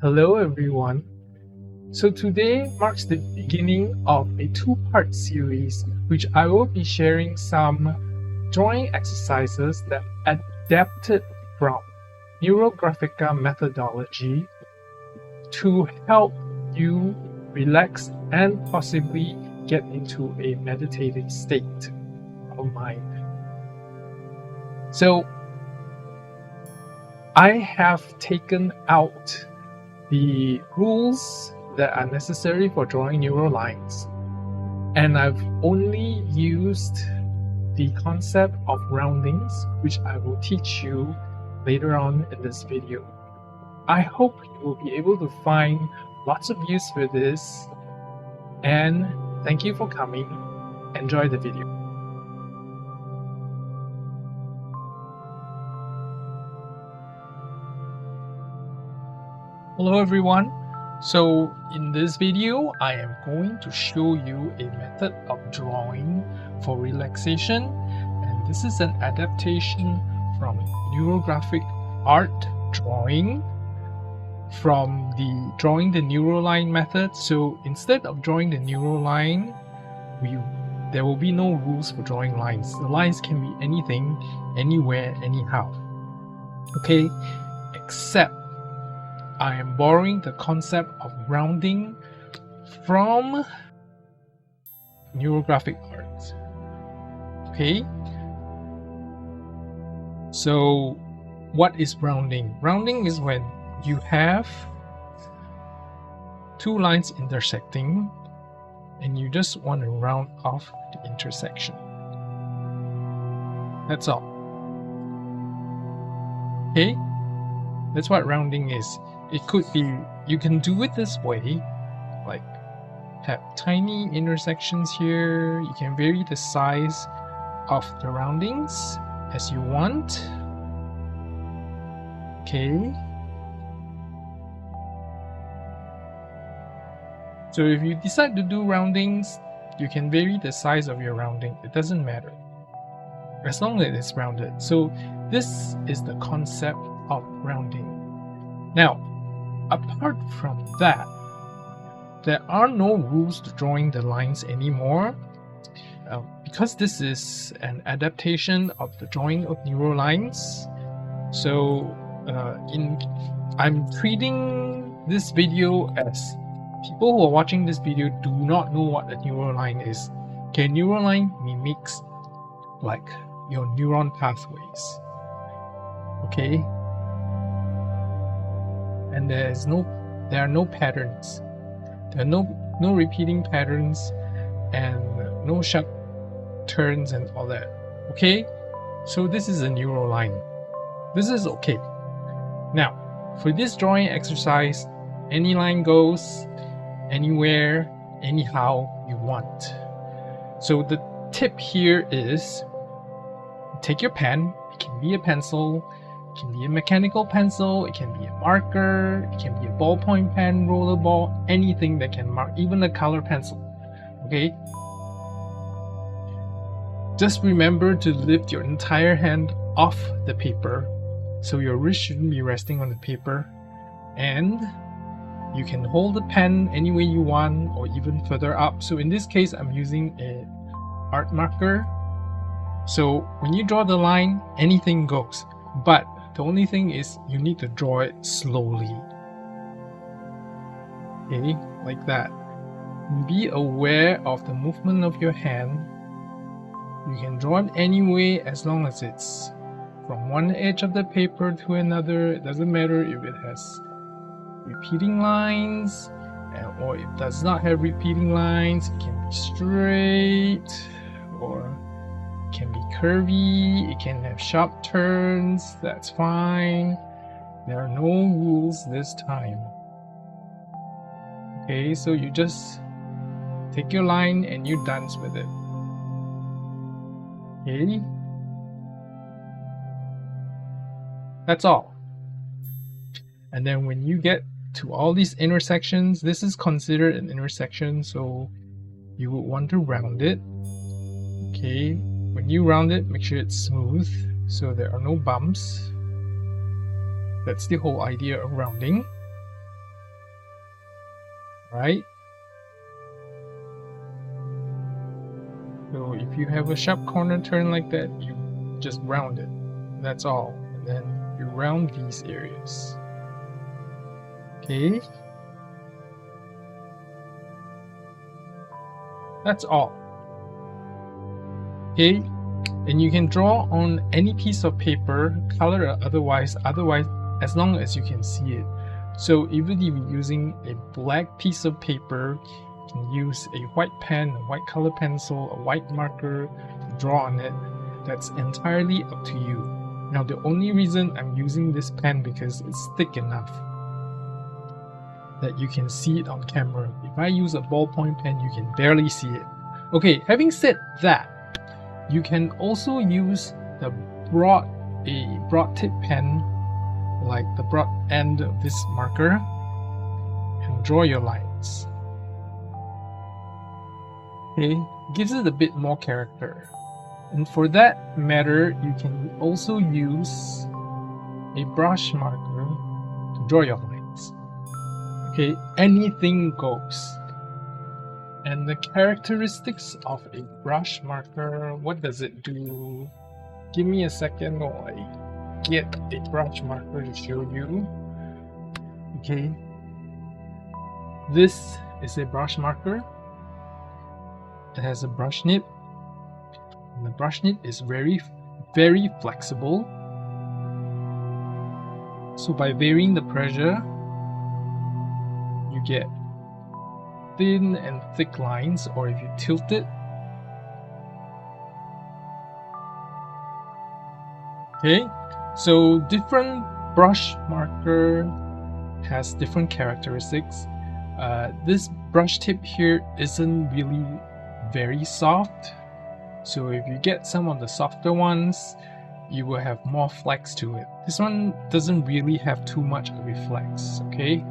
Hello everyone. So today marks the beginning of a two-part series which I will be sharing some drawing exercises that adapted from Neurographica methodology to help you relax and possibly get into a meditative state of mind. So I have taken out the rules that are necessary for drawing neural lines, and I've only used the concept of roundings, which I will teach you later on in this video. I hope you will be able to find lots of use for this, and thank you for coming. Enjoy the video. Hello everyone. So in this video, I am going to show you a method of drawing for relaxation, and this is an adaptation from neurographic art drawing from the drawing the neural line method. So instead of drawing the neural line, there will be no rules for drawing lines. The lines can be anything, anywhere, anyhow. Okay, except I am borrowing the concept of rounding from neurographic art. Okay, so what is rounding? Rounding is when you have two lines intersecting and you just want to round off the intersection. That's all. Okay, that's what rounding is. It could be, you can do it this way, like have tiny intersections here. You can vary the size of the roundings as you want. Okay. So if you decide to do roundings, you can vary the size of your rounding. It doesn't matter, as long as it's rounded. So this is the concept of rounding. Now, apart from that, there are no rules to drawing the lines anymore. Because this is an adaptation of the drawing of neural lines, so I'm treating this video as people who are watching this video do not know what a neural line is. Okay, neural line mimics like your neuron pathways. Okay, and there are no patterns. There are no repeating patterns and no sharp turns and all that. Okay, so this is a neural line. This is okay. Now, for this drawing exercise, any line goes anywhere, anyhow you want. So the tip here is take your pen. It can be a pencil, it can be a mechanical pencil, it can be a marker, it can be a ballpoint pen, rollerball, anything that can mark, even a color pencil. Okay, just remember to lift your entire hand off the paper, so your wrist shouldn't be resting on the paper, and you can hold the pen any way you want or even further up. So in this case, I'm using an art marker. So when you draw the line, anything goes, but the only thing is you need to draw it slowly. Okay, like that. Be aware of the movement of your hand. You can draw it anyway as long as it's from one edge of the paper to another. It doesn't matter if it has repeating lines or it does not have repeating lines. It can be straight or it can be curvy. It can have sharp turns. That's fine. There are no rules this time. Okay, so you just take your line and you dance with it. Okay, that's all. And then when you get to all these intersections, this is considered an intersection, so you would want to round it. Okay, when you round it, make sure it's smooth so there are no bumps. That's the whole idea of rounding. right? So if you have a sharp corner turn like that, you just round it. That's all. And then you round these areas. Okay. That's all. Okay. And you can draw on any piece of paper, color or otherwise, as long as you can see it. So even if you're using a black piece of paper, you can use a white pen, a white color pencil, a white marker to draw on it. That's entirely up to you. Now the only reason I'm using this pen because it's thick enough that you can see it on camera. If I use a ballpoint pen, you can barely see it. Okay, having said that, you can also use a broad tip pen, like the broad end of this marker, and draw your lines. Okay, gives it a bit more character. And for that matter, you can also use a brush marker to draw your lines. Okay, anything goes. And the characteristics of a brush marker, what does it do? Give me a second while I get a brush marker to show you. Okay, this is a brush marker. It has a brush nib. And the brush nib is very, very flexible. So by varying the pressure, you get thin and thick lines, or if you tilt it, okay, so different brush marker has different characteristics. This brush tip here isn't really very soft, so if you get some of the softer ones, you will have more flex to it. This one doesn't really have too much of a flex. Okay,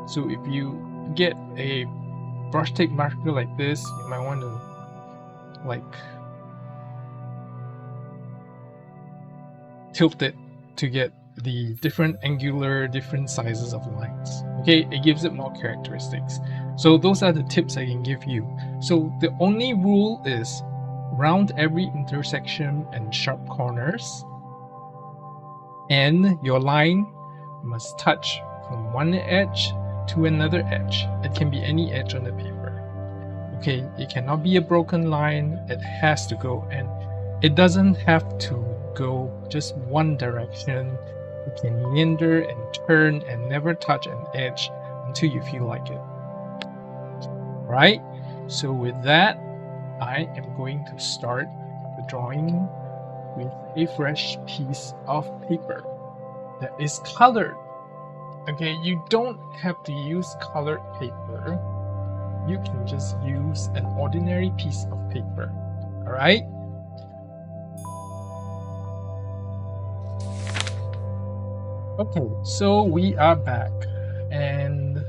so if you get a brush tip marker like this, you might want to like tilt it to get the different sizes of lines. Okay, it gives it more characteristics. So those are the tips I can give you. So the only rule is round every intersection and sharp corners, and your line must touch from one edge to another edge. It can be any edge on the paper. Okay, it cannot be a broken line. It has to go, and it doesn't have to go just one direction. It can meander and turn and never touch an edge until you feel like it. Right? So with that, I am going to start the drawing with a fresh piece of paper that is colored. Okay, you don't have to use colored paper. You can just use an ordinary piece of paper. All right? Okay, so we are back, and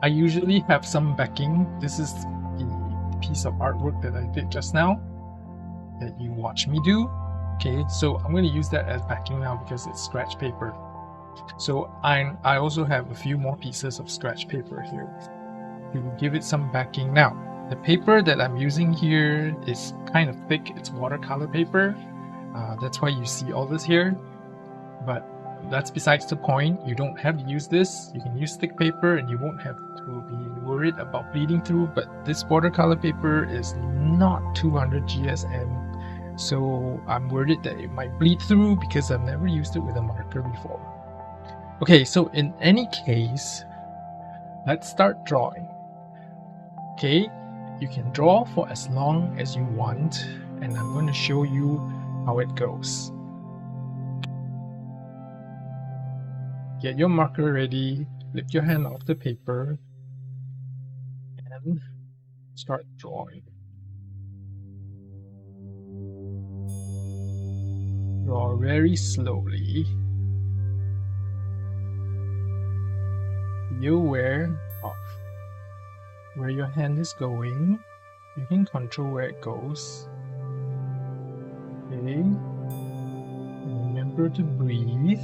I usually have some backing. This is the piece of artwork that I did just now that you watched me do. Okay, so I'm going to use that as backing now because it's scratch paper. So I also have a few more pieces of scratch paper here to give it some backing. Now, the paper that I'm using here is kind of thick. It's watercolor paper. That's why you see all this here. But that's besides the point. You don't have to use this. You can use thick paper and you won't have to be worried about bleeding through. But this watercolor paper is not 200 GSM. So I'm worried that it might bleed through because I've never used it with a marker before. Okay, so in any case, let's start drawing. Okay, you can draw for as long as you want, and I'm going to show you how it goes. Get your marker ready, lift your hand off the paper, and start drawing. Draw very slowly. Be aware of where your hand is going. You can control where it goes. Okay. Remember to breathe.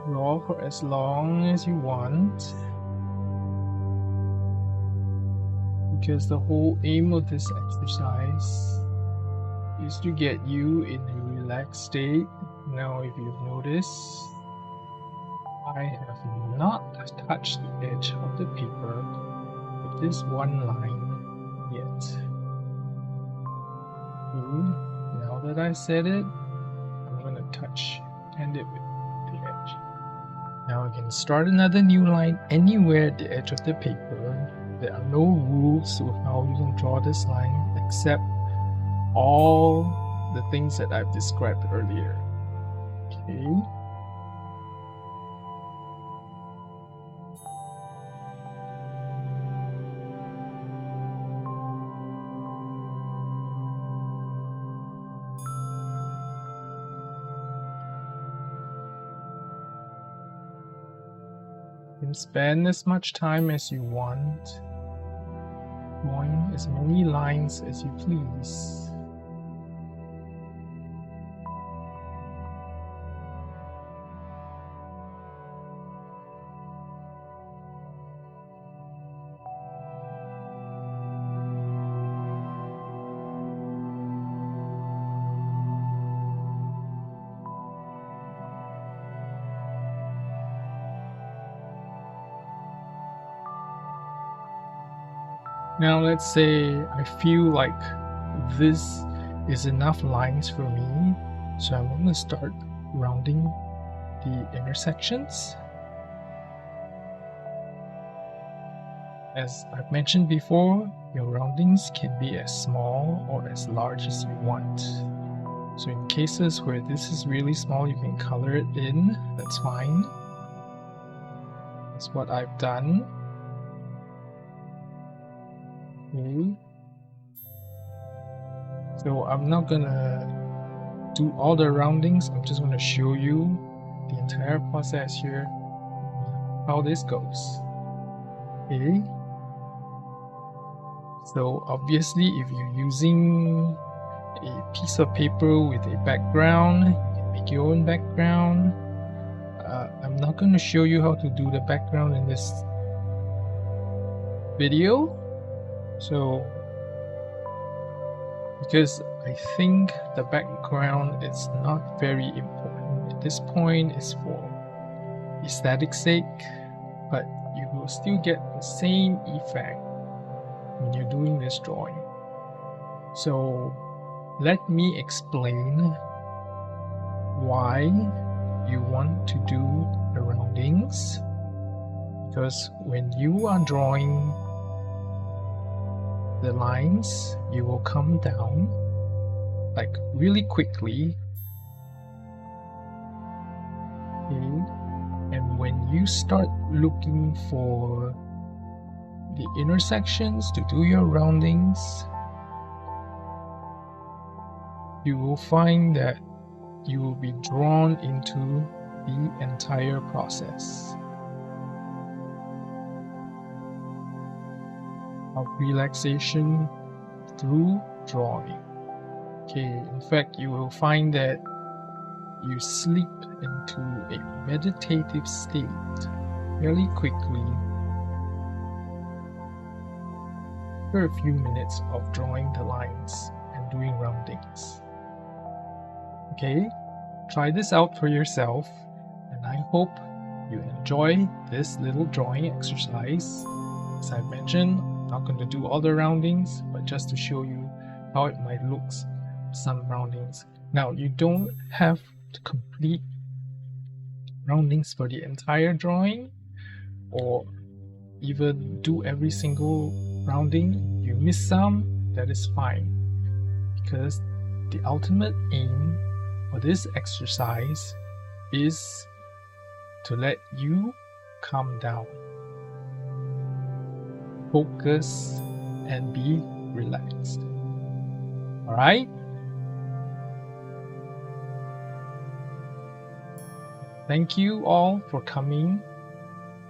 Draw for as long as you want, because the whole aim of this exercise is to get you in a relaxed state. Now, if you've noticed, I have not touched the edge of the paper with this one line yet. Now that I said it, I'm going to touch and it with the edge. Now I can start another new line anywhere at the edge of the paper. There are no rules to how you can draw this line except all the things that I've described earlier. Okay. You can spend as much time as you want, drawing as many lines as you please. Now let's say I feel like this is enough lines for me, so I'm going to start rounding the intersections. As I've mentioned before, your roundings can be as small or as large as you want. So in cases where this is really small, you can color it in, that's fine. That's what I've done. Okay. So I'm not gonna do all the roundings, I'm just gonna show you the entire process here, how this goes. Okay. So obviously if you're using a piece of paper with a background, you can make your own background. I'm not going to show you how to do the background in this video, so because I think the background is not very important at this point. It's for aesthetic sake, but you will still get the same effect when you're doing this drawing. So let me explain why you want to do the roundings, because when you are drawing the lines, you will come down like really quickly, okay? And when you start looking for the intersections to do your roundings, you will find that you will be drawn into the entire process of relaxation through drawing. Okay, in fact, you will find that you slip into a meditative state fairly quickly after a few minutes of drawing the lines and doing roundings. Okay, try this out for yourself, and I hope you enjoy this little drawing exercise. As I mentioned, I'm not going to do all the roundings, but just to show you how it might look, some roundings. Now, you don't have to complete roundings for the entire drawing, or even do every single rounding. You miss some, that is fine, because the ultimate aim for this exercise is to let you calm down, focus, and be relaxed. Alright? Thank you all for coming,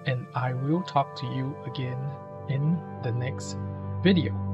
and I will talk to you again in the next video.